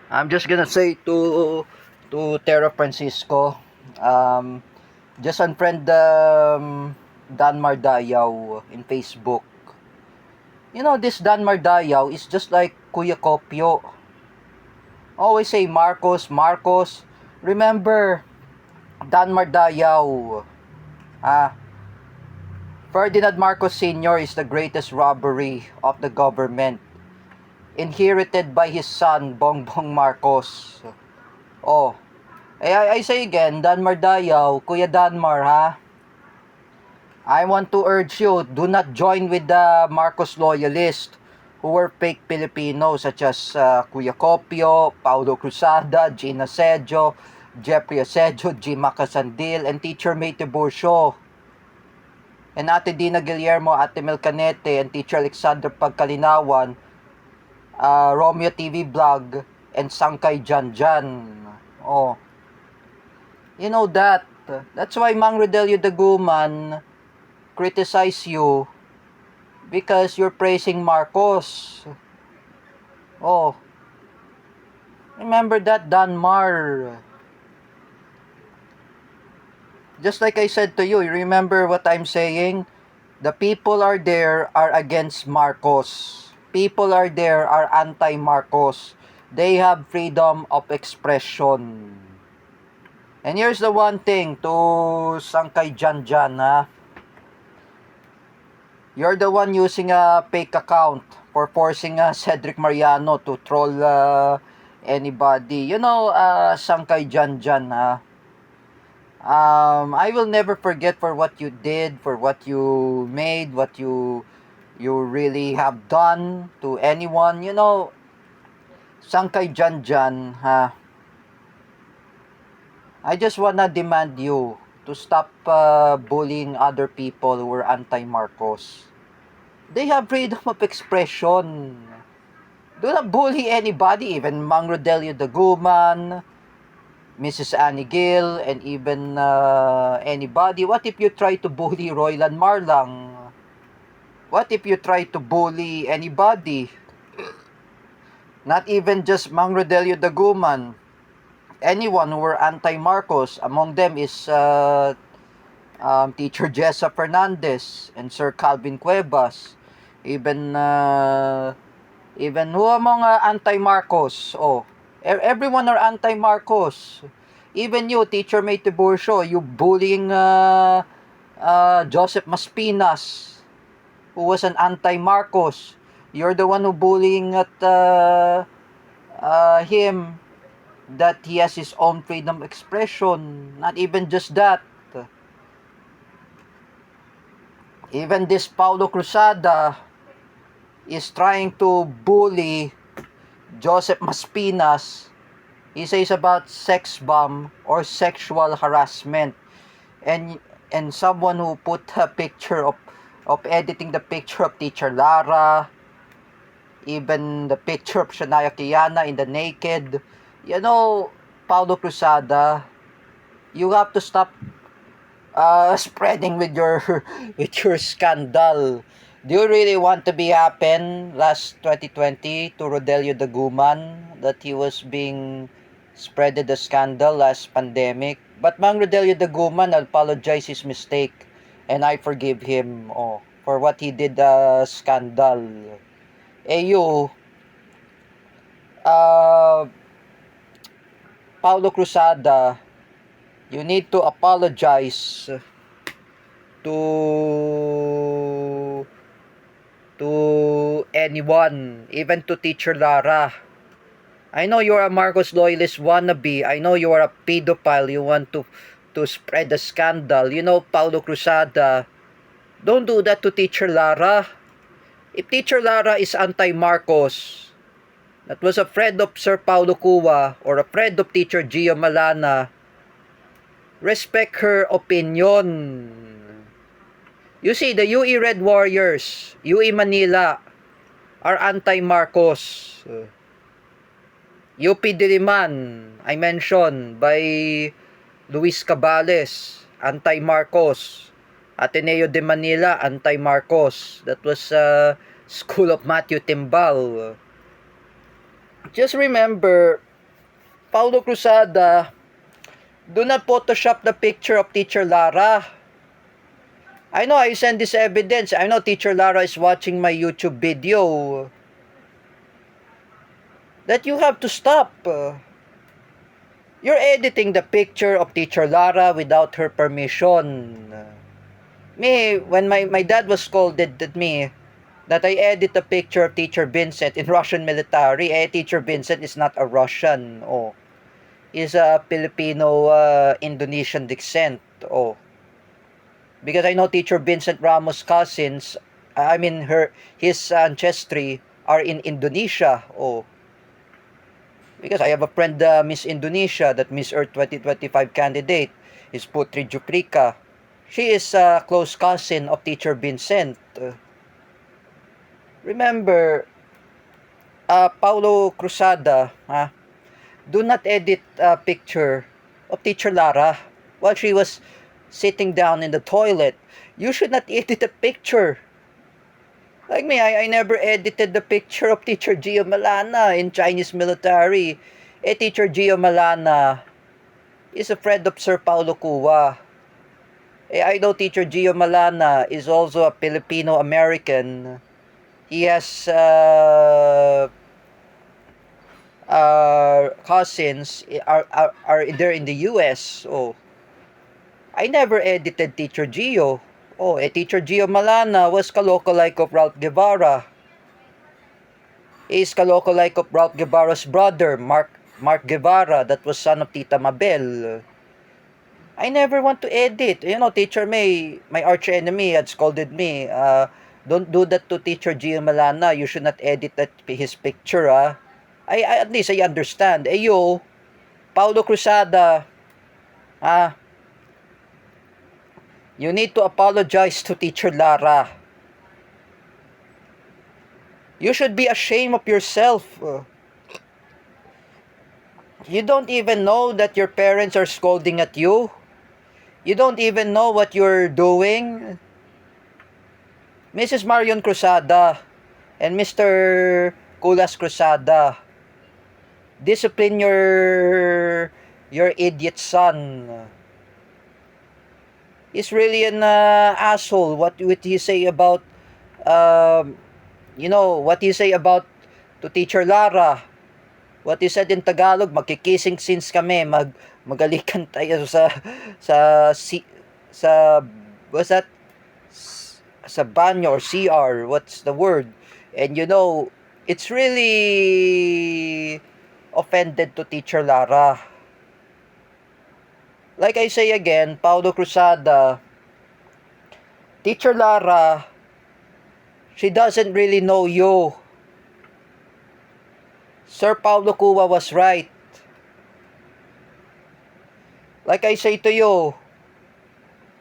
I'm just gonna say to Tero Francisco, um, just unfriend Dan Mardayaw in Facebook. You know, this Dan Mardayaw is just like Kuya Kopyo. Always say Marcos, Marcos. Remember, Dan Mardayaw. Ah, Ferdinand Marcos Sr. is the greatest robbery of the government, inherited by his son, Bongbong Marcos. Oh, I say again, Danmar Dayaw, Kuya Danmar ha, I want to urge you, do not join with the Marcos loyalists who were fake Filipinos such as Kuya Copio, Paulo Cruzada, Gina Sejo, Jeffrey Asejo, Jima Casandil, and Teacher May Tiburcio, and Ate Dina Guillermo, Ate Mel Canete, and Teacher Alexander Pagkalinawan, Romeo TV Vlog, and Sangkay Janjan. Oh, you know that. That's why Mang Rodelio Daguman criticize you because you're praising Marcos. Oh, remember that, Danmar. Just like I said to you, remember what I'm saying? The people are there are against Marcos. People are there are anti-Marcos. They have freedom of expression. And here's the one thing to Sangkay Janjan, ha? You're the one using a fake account for forcing Cedric Mariano to troll anybody. You know, Sangkay Janjan, ha? I will never forget for what you did, for what you made, what you really have done to anyone. You know, Sangkay Janjan, ha? I just wanna demand you to stop bullying other people who are anti-Marcos. They have freedom of expression. Do not bully anybody, even Mang Rodelio Daguman, Mrs. Annie Gill, and even anybody. What if you try to bully Roylan Marlang? What if you try to bully anybody? Not even just Mang Rodelio Daguman. Anyone who were anti-Marcos, among them is Teacher Jessa Fernandez and Sir Calvin Cuevas. Even who among anti-Marcos? Oh, everyone are anti-Marcos. Even you, Teacher May Tiburcio, you bullying Joseph Maspinas, who was an anti-Marcos. You're the one who bullying at him that he has his own freedom of expression. Not even just that. Even this Paulo Cruzada is trying to bully Joseph Maspinas. He says about sex bomb or sexual harassment, and someone who put a picture of editing the picture of Teacher Lara, even the picture of Shania Kiana in the naked. You know, Paulo Cruzada, you have to stop spreading with your with your scandal. Do you really want to be happen last 2020 to Rodelio Daguman that he was being spreaded the scandal last pandemic? But Mang Rodelio Daguman apologized his mistake, and I forgive him for what he did scandal. You, uh, Paulo Cruzada, you need to apologize to anyone, even to Teacher Lara. I know you're a Marcos loyalist wannabe. I know you are a pedophile. You want to spread the scandal. You know, Paulo Cruzada, don't do that to Teacher Lara. If Teacher Lara is anti-Marcos, that was a friend of Sir Paulo Cua or a friend of Teacher Gio Malana, respect her opinion. You see, the UE Red Warriors, UE Manila, are anti-Marcos. UP Diliman, I mentioned, by Luis Cabales, anti-Marcos. Ateneo de Manila, anti-Marcos. That was School of Matthew Timbal. Just remember, Paulo Cruzada, do not Photoshop the picture of Teacher Lara. I know I send this evidence. I know Teacher Lara is watching my YouTube video. That you have to stop. You're editing the picture of Teacher Lara without her permission. Me, when my dad was scolded at me that I edit a picture of Teacher Vincent in Russian military, Teacher Vincent is not a Russian. Oh, is a Filipino Indonesian descent. Oh, because I know Teacher Vincent Ramos' cousins, his ancestry are in Indonesia. Oh, because I have a friend, Miss Indonesia, that Miss Earth 2025 candidate is Putri Juprika. She is a close cousin of Teacher Vincent. Remember, Paulo Cruzada, do not edit a picture of Teacher Lara while she was sitting down in the toilet. You should not edit a picture. Like me, I never edited the picture of Teacher Gio Malana in Chinese military. Teacher Gio Malana is a friend of Sir Paulo Cuva. I know Teacher Gio Malana is also a Filipino-American. He has cousins are there in the US. Oh, I never edited Teacher Gio. Oh, Teacher Gio Malana was kaloko-like of Ralph Guevara. He is kaloko-like of Ralph Guevara's brother, Mark Guevara, that was son of Tita Mabel. I never want to edit. You know, Teacher May, my arch enemy, had scolded me. Don't do that to Teacher Gio Malana. You should not edit his picture. At least I understand. You, Paulo Cruzada, you need to apologize to Teacher Lara. You should be ashamed of yourself. You don't even know that your parents are scolding at you. You don't even know what you're doing. Mrs. Marion Cruzada and Mr. Kulas Cruzada, discipline your idiot son. He's really an asshole. What would he say about what he say about to Teacher Lara? What he said in Tagalog, magkikissing scenes kami, magalikan tayo sa what's that? Sa banyo or CR, what's the word? And it's really offended to Teacher Lara. Like I say again, Paulo Cruzada, Teacher Lara, she doesn't really know you. Sir Paulo Cuva was right. Like I say to you,